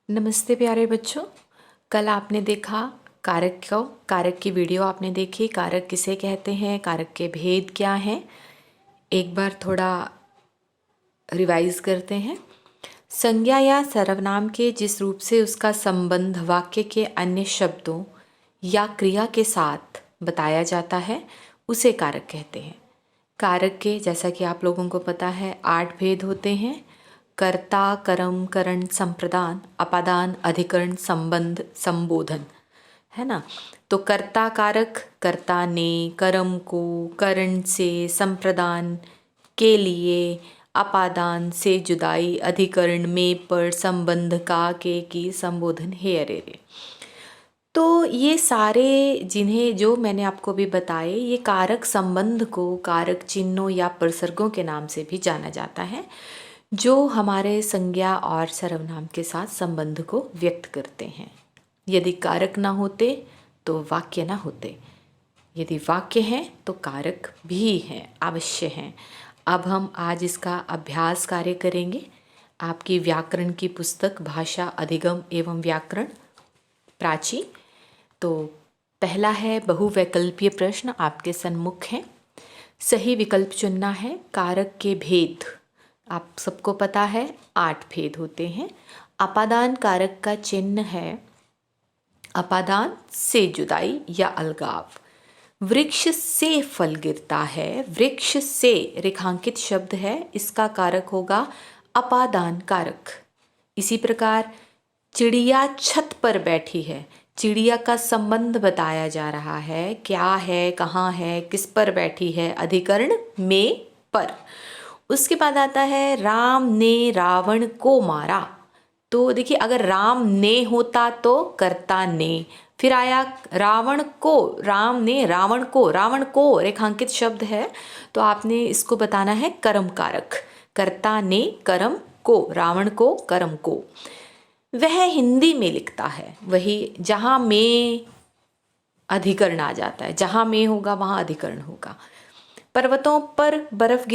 नमस्ते प्यारे बच्चों। कल आपने देखा कारक की वीडियो आपने देखी। कारक किसे कहते हैं, कारक के भेद क्या हैं, एक बार थोड़ा रिवाइज करते हैं। संज्ञा या सर्वनाम के जिस रूप से उसका संबंध वाक्य के अन्य शब्दों या क्रिया के साथ बताया जाता है उसे कारक कहते हैं। कारक के जैसा कि आप लोगों को पता है 8 भेद होते हैं। कर्ता, कर्म, करण, संप्रदान, अपादान, अधिकरण, संबंध, संबोधन, है ना। तो कर्ता कारक कर्ता ने, कर्म को, करण से, संप्रदान के लिए, अपादान से जुदाई, अधिकरण में, पर, संबंध का, के, की, संबोधन, हे, अरे रे। तो ये सारे जिन्हें जो मैंने आपको भी बताए, ये कारक संबंध को कारक चिन्हों या प्रसर्गों के नाम से भी जाना जाता है, जो हमारे संज्ञा और सर्वनाम के साथ संबंध को व्यक्त करते हैं। यदि कारक ना होते तो वाक्य ना होते, यदि वाक्य हैं तो कारक भी हैं, अवश्य हैं। अब हम आज इसका अभ्यास कार्य करेंगे। आपकी व्याकरण की पुस्तक भाषा अधिगम एवं व्याकरण प्राची। तो पहला है बहुवैकल्पीय प्रश्न, आपके सम्मुख है। सही विकल्प चुनना है। कारक के भेद आप सबको पता है 8 भेद होते हैं। अपादान कारक का चिन्ह है अपादान से जुदाई या अलगाव। वृक्ष से फल गिरता है, वृक्ष से रेखांकित शब्द है, इसका कारक होगा अपादान कारक। इसी प्रकार चिड़िया छत पर बैठी है, चिड़िया का संबंध बताया जा रहा है, क्या है, कहाँ है, किस पर बैठी है, अधिकरण में, पर। उसके बाद आता है राम ने रावण को मारा। तो देखिए, अगर राम ने होता तो कर्ता ने, फिर आया रावण को, राम ने रावण को रेखांकित शब्द है, तो आपने इसको बताना है कर्म कारक। कर्ता ने कर्म को, रावण को, कर्म को। वह हिंदी में लिखता है, वही जहाँ में अधिकरण आ जाता है, जहाँ में होगा वहाँ अधिकरण होगा। पर्वतों पर बर्फ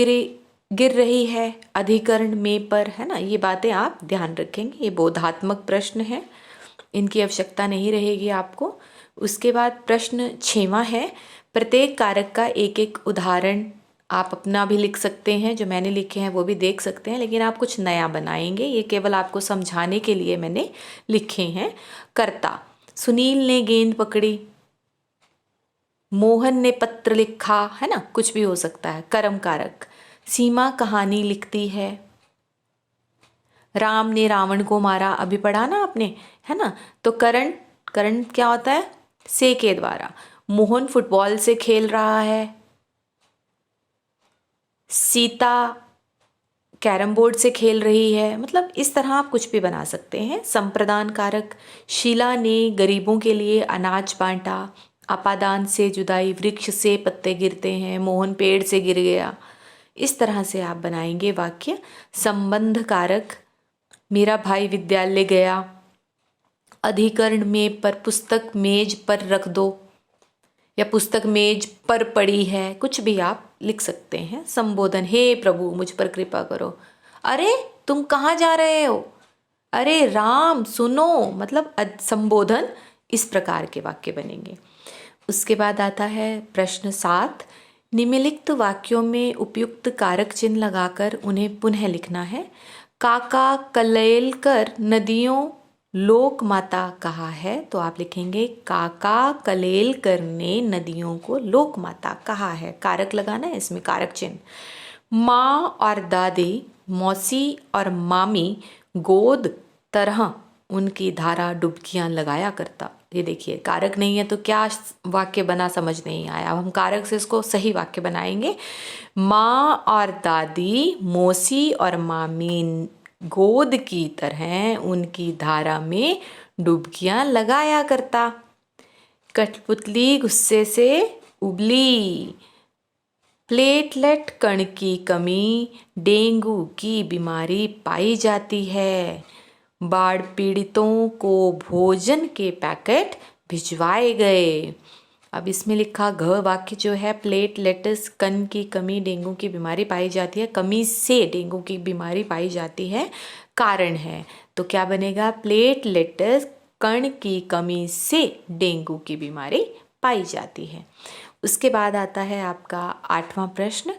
गिर रही है, अधिकरण में, पर, है ना। ये बातें आप ध्यान रखेंगे। ये बोधात्मक प्रश्न है, इनकी आवश्यकता नहीं रहेगी आपको। उसके बाद प्रश्न 6वां है, प्रत्येक कारक का एक एक उदाहरण आप अपना भी लिख सकते हैं, जो मैंने लिखे हैं वो भी देख सकते हैं, लेकिन आप कुछ नया बनाएंगे, ये केवल आपको समझाने के लिए मैंने लिखे हैं। कर्ता, सुनील ने गेंद पकड़ी, मोहन ने पत्र लिखा, है ना, कुछ भी हो सकता है। कर्म कारक, सीमा कहानी लिखती है, राम ने रावण को मारा, अभी पढ़ा ना आपने, है ना। तो करण क्या होता है, से के द्वारा। मोहन फुटबॉल से खेल रहा है, सीता कैरम बोर्ड से खेल रही है, मतलब इस तरह आप कुछ भी बना सकते हैं। संप्रदान कारक, शीला ने गरीबों के लिए अनाज बांटा, अपादान से जुदाई, वृक्ष से पत्ते गिरते हैं, मोहन पेड़ से गिर गया। इस तरह से आप बनाएंगे वाक्य। संबंध कारक, मेरा भाई विद्यालय गया, अधिकरण में, पर, पुस्तक मेज पर रख दो, या पुस्तक मेज पर पड़ी है, कुछ भी आप लिख सकते हैं। संबोधन, हे प्रभु मुझ पर कृपा करो, अरे तुम कहाँ जा रहे हो, अरे राम सुनो, मतलब संबोधन। इस प्रकार के वाक्य बनेंगे। उसके बाद आता है प्रश्न 7, निम्नलिखित वाक्यों में उपयुक्त कारक चिन्ह लगाकर उन्हें पुनः लिखना है। काका कलेलकर नदियों लोक माता कहा है, तो आप लिखेंगे काका कलेलकर ने नदियों को लोक माता कहा है। कारक लगाना है इसमें, कारक चिन्ह। माँ और दादी, मौसी और मामी गोद तरह उनकी धारा डुबकियां लगाया करता। ये देखिए, कारक नहीं है तो क्या वाक्य बना, समझ नहीं आया। अब हम कारक से इसको सही वाक्य बनाएंगे। माँ और दादी, मौसी और मामी गोद की तरह उनकी धारा में डुबकियां लगाया करता। कठपुतली गुस्से से उबली, प्लेटलेट कण की कमी, डेंगू की बीमारी पाई जाती है, बाढ़ पीड़ितों को भोजन के पैकेट भिजवाए गए। अब इसमें लिखा घ वाक्य जो है, प्लेटलेट्स कण की कमी, डेंगू की बीमारी पाई जाती है, कमी से डेंगू की बीमारी पाई जाती है, कारण है। तो क्या बनेगा, प्लेटलेट्स कण की कमी से डेंगू की बीमारी पाई जाती है। उसके बाद आता है आपका 8वां प्रश्न,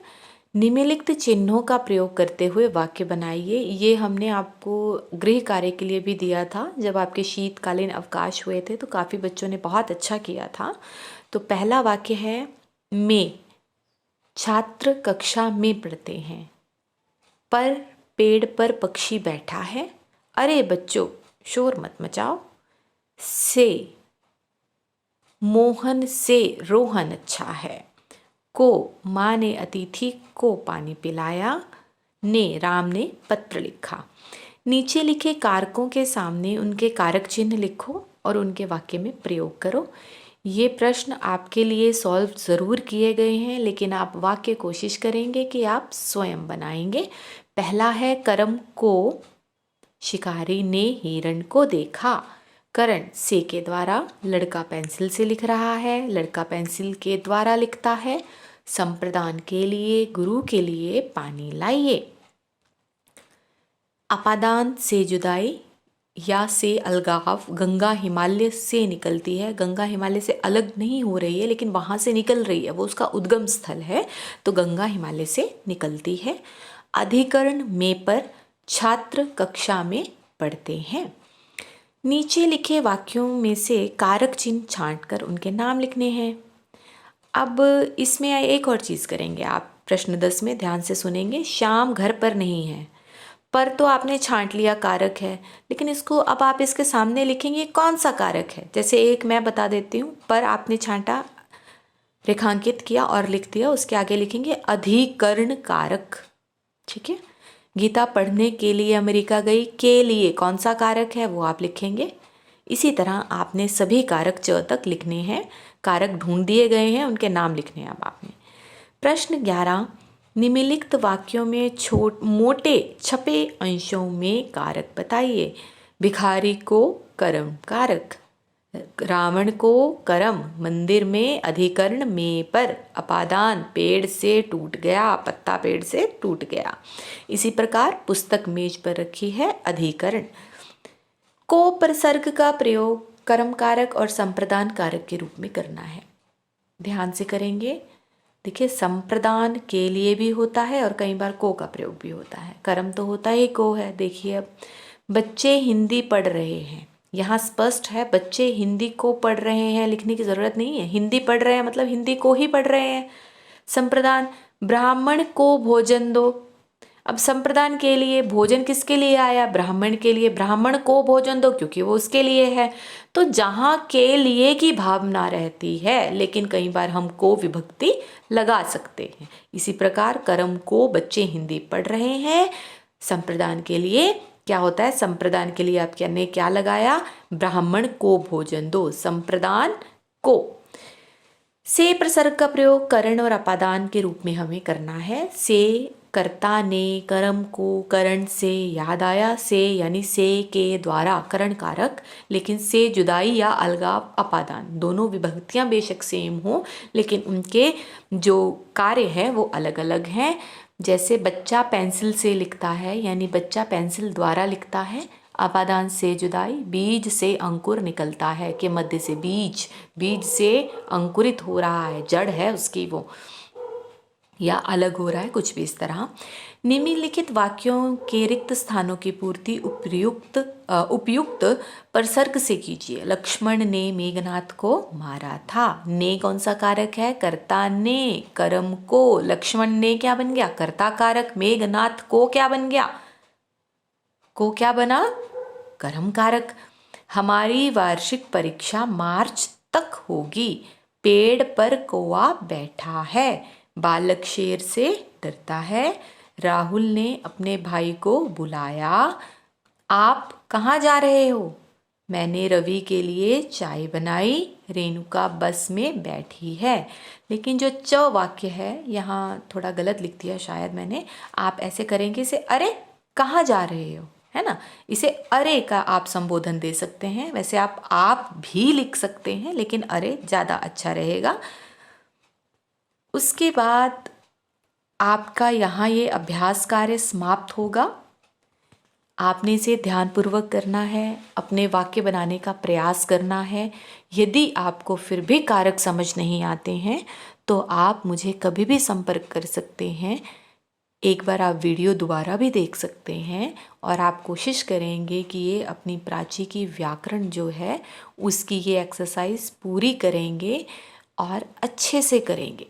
निम्नलिखित चिन्हों का प्रयोग करते हुए वाक्य बनाइए। ये हमने आपको गृह कार्य के लिए भी दिया था जब आपके शीतकालीन अवकाश हुए थे, तो काफ़ी बच्चों ने बहुत अच्छा किया था। तो पहला वाक्य है में, छात्र कक्षा में पढ़ते हैं, पर पेड़ पर पक्षी बैठा है, अरे बच्चों शोर मत मचाओ, से मोहन से रोहन अच्छा है, को माँ ने अतिथि को पानी पिलाया, ने राम ने पत्र लिखा। नीचे लिखे कारकों के सामने उनके कारक चिन्ह लिखो और उनके वाक्य में प्रयोग करो। ये प्रश्न आपके लिए सॉल्व ज़रूर किए गए हैं, लेकिन आप वाक्य कोशिश करेंगे कि आप स्वयं बनाएंगे। पहला है, करम को शिकारी ने हिरण को देखा। करण से के द्वारा, लड़का पेंसिल से लिख रहा है, लड़का पेंसिल के द्वारा लिखता है। संप्रदान के लिए, गुरु के लिए पानी लाइए। अपादान से जुदाई या से अलगाव, गंगा हिमालय से निकलती है, गंगा हिमालय से अलग नहीं हो रही है लेकिन वहाँ से निकल रही है, वो उसका उद्गम स्थल है, तो गंगा हिमालय से निकलती है। अधिकरण में पर, छात्र कक्षा में पढ़ते हैं। नीचे लिखे वाक्यों में से कारक चिन्ह छांटकर उनके नाम लिखने हैं। अब इसमें एक और चीज़ करेंगे आप, प्रश्न 10 में ध्यान से सुनेंगे। श्याम घर पर नहीं है, पर तो आपने छांट लिया कारक है, लेकिन इसको अब आप इसके सामने लिखेंगे कौन सा कारक है। जैसे एक मैं बता देती हूँ, पर आपने छांटा, रेखांकित किया और लिख दिया, उसके आगे लिखेंगे अधिकरण कारक। ठीक है। गीता पढ़ने के लिए अमेरिका गई, के लिए कौन सा कारक है वो आप लिखेंगे। इसी तरह आपने सभी कारक च तक लिखने हैं। कारक ढूंढ दिए गए हैं, उनके नाम लिखने हैं अब आपने। प्रश्न 11, निम्नलिखित वाक्यों में मोटे छपे अंशों में कारक बताइए। भिखारी को कर्म कारक, रावण को कर्म, मंदिर में अधिकरण में पर, अपादान पेड़ से टूट गया, पत्ता पेड़ से टूट गया। इसी प्रकार पुस्तक मेज पर रखी है, अधिकरण। को प्रसर्ग का प्रयोग कर्म कारक और संप्रदान कारक के रूप में करना है। ध्यान से करेंगे। देखिए, संप्रदान के लिए भी होता है और कई बार को का प्रयोग भी होता है। कर्म तो होता ही को है। देखिए, अब बच्चे हिंदी पढ़ रहे हैं, यहाँ स्पष्ट है बच्चे हिंदी को पढ़ रहे हैं, लिखने की ज़रूरत नहीं है। हिंदी पढ़ रहे हैं मतलब हिंदी को ही पढ़ रहे हैं। संप्रदान, ब्राह्मण को भोजन दो। अब संप्रदान के लिए भोजन किसके लिए आया, ब्राह्मण के लिए, ब्राह्मण को भोजन दो क्योंकि वो उसके लिए है। तो जहाँ के लिए की भावना रहती है, लेकिन कई बार हम को विभक्ति लगा सकते हैं। इसी प्रकार कर्म को बच्चे हिंदी पढ़ रहे हैं, संप्रदान के लिए क्या होता है, संप्रदान के लिए आपने क्या लगाया, ब्राह्मण को भोजन दो, संप्रदान को। से प्रसर्ग का प्रयोग करण और अपादान के रूप में हमें करना है। से कर्ता ने कर्म को करण से याद आया, से यानी से के द्वारा करण कारक, लेकिन से जुदाई या अलगाव अपादान, दोनों विभक्तियां बेशक सेम हो लेकिन उनके जो कार्य है वो अलग अलग हैं। जैसे बच्चा पेंसिल से लिखता है यानी बच्चा पेंसिल द्वारा लिखता है, अपादान से जुदाई, बीज से अंकुर निकलता है, के मध्य से बीज, बीज से अंकुरित हो रहा है, जड़ है उसकी वो, या अलग हो रहा है, कुछ भी इस तरह। निम्नलिखित वाक्यों के रिक्त स्थानों की पूर्ति उपयुक्त प्रसर्ग से कीजिए। लक्ष्मण ने मेघनाथ को मारा था। ने कौन सा कारक है, कर्ता ने, कर्म को, लक्ष्मण ने क्या बन गया, कर्ता कारक, मेघनाथ को क्या बन गया, को क्या बना, कर्म कारक। हमारी वार्षिक परीक्षा मार्च तक होगी। पेड़ पर कौवा बैठा है, बालक शेर से डरता है। राहुल ने अपने भाई को बुलाया। आप कहाँ जा रहे हो, मैंने रवि के लिए चाय बनाई। रेणुका बस में बैठी है। लेकिन जो च वाक्य है यहाँ थोड़ा गलत लिख दिया शायद मैंने। आप ऐसे करेंगे, इसे अरे कहाँ जा रहे हो, है ना, इसे अरे का आप संबोधन दे सकते हैं। वैसे आप भी लिख सकते हैं लेकिन अरे ज़्यादा अच्छा रहेगा। उसके बाद आपका यहाँ ये अभ्यास कार्य समाप्त होगा। आपने इसे ध्यानपूर्वक करना है, अपने वाक्य बनाने का प्रयास करना है। यदि आपको फिर भी कारक समझ नहीं आते हैं तो आप मुझे कभी भी संपर्क कर सकते हैं। एक बार आप वीडियो दोबारा भी देख सकते हैं और आप कोशिश करेंगे कि ये अपनी प्राची की व्याकरण जो है उसकी ये एक्सरसाइज पूरी करेंगे और अच्छे से करेंगे।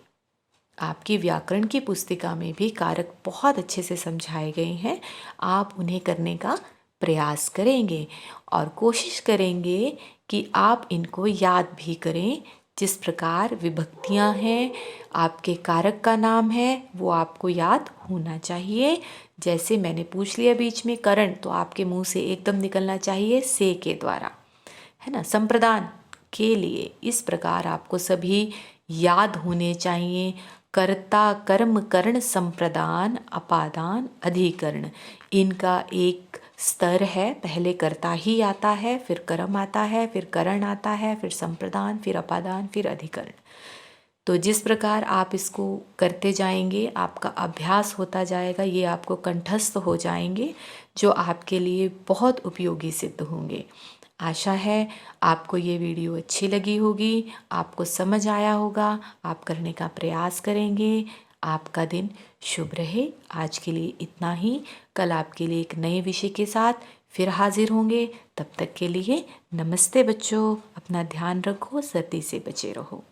आपकी व्याकरण की पुस्तिका में भी कारक बहुत अच्छे से समझाए गए हैं। आप उन्हें करने का प्रयास करेंगे और कोशिश करेंगे कि आप इनको याद भी करें। जिस प्रकार विभक्तियां हैं, आपके कारक का नाम है, वो आपको याद होना चाहिए। जैसे मैंने पूछ लिया बीच में करण, तो आपके मुंह से एकदम निकलना चाहिए से के द्वारा, है ना। संप्रदान के लिए इस प्रकार आपको सभी याद होने चाहिए। कर्ता कर्म करण संप्रदान अपादान अधिकरण, इनका एक स्तर है। पहले कर्ता ही आता है, फिर कर्म आता है, फिर करण आता है, फिर संप्रदान, फिर अपादान, फिर अधिकरण। तो जिस प्रकार आप इसको करते जाएंगे, आपका अभ्यास होता जाएगा, ये आपको कंठस्थ हो जाएंगे, जो आपके लिए बहुत उपयोगी सिद्ध होंगे। आशा है आपको ये वीडियो अच्छी लगी होगी, आपको समझ आया होगा, आप करने का प्रयास करेंगे। आपका दिन शुभ रहे। आज के लिए इतना ही। कल आपके लिए एक नए विषय के साथ फिर हाजिर होंगे। तब तक के लिए नमस्ते बच्चों। अपना ध्यान रखो, सर्दी से बचे रहो।